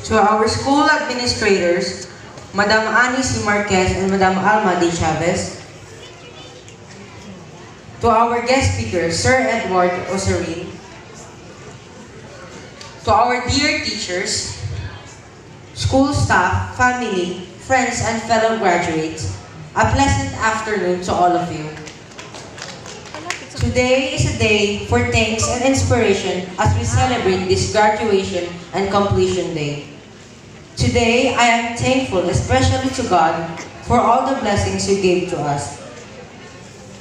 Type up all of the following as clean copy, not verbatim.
To our school administrators, Madam Annie C. Marquez and Madam Alma D. Chavez. To our guest speakers, Sir Edward Osarin. To our dear teachers, school staff, family, friends, and fellow graduates, a pleasant afternoon to all of you. Today is a day for thanks and inspiration as we celebrate this graduation and completion day. Today, I am thankful especially to God for all the blessings you gave to us.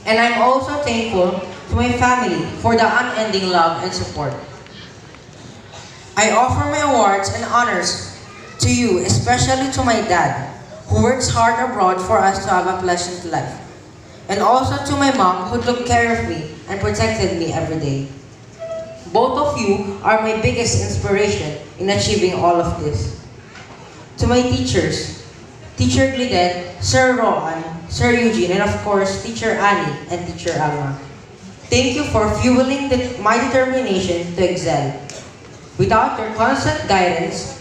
And I'm also thankful to my family for the unending love and support. I offer my awards and honors to you, especially to my dad, who works hard abroad for us to have a pleasant life. And also to my mom, who took care of me and protected me every day. Both of you are my biggest inspiration in achieving all of this. To my teachers, Teacher Gliden, Sir Rohan, Sir Eugene, and of course, Teacher Annie and Teacher Alma. Thank you for fueling my determination to excel. Without your constant guidance,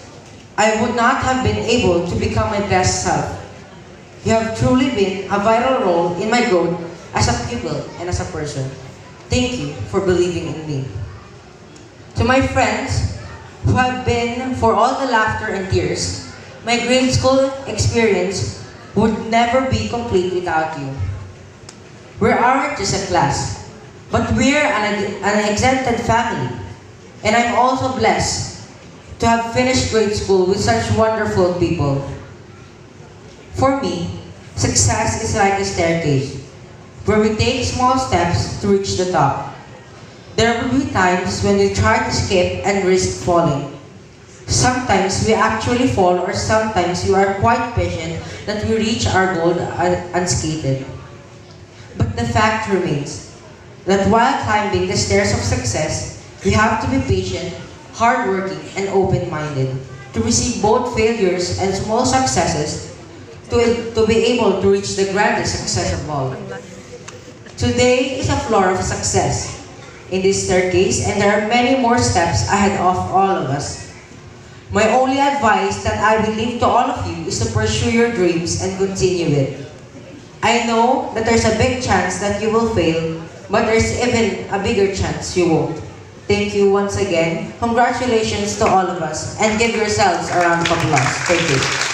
I would not have been able to become my best self. You have truly been a vital role in my growth as a pupil and as a person. Thank you for believing in me. To my friends who have been for all the laughter and tears, my grade school experience would never be complete without you. We aren't just a class, but we're an exempted family. And I'm also blessed to have finished grade school with such wonderful people. For me, success is like a staircase, where we take small steps to reach the top. There will be times when we try to skip and risk falling. Sometimes we actually fall, or sometimes we are quite patient that we reach our goal unscathed. But the fact remains that while climbing the stairs of success, we have to be patient, hardworking, and open-minded to receive both failures and small successes to be able to reach the grandest success of all. Today is a floor of success in this staircase, and there are many more steps ahead of all of us. My only advice that I will leave to all of you is to pursue your dreams and continue it. I know that there's a big chance that you will fail, but there's even a bigger chance you won't. Thank you once again. Congratulations to all of us, and give yourselves a round of applause. Thank you.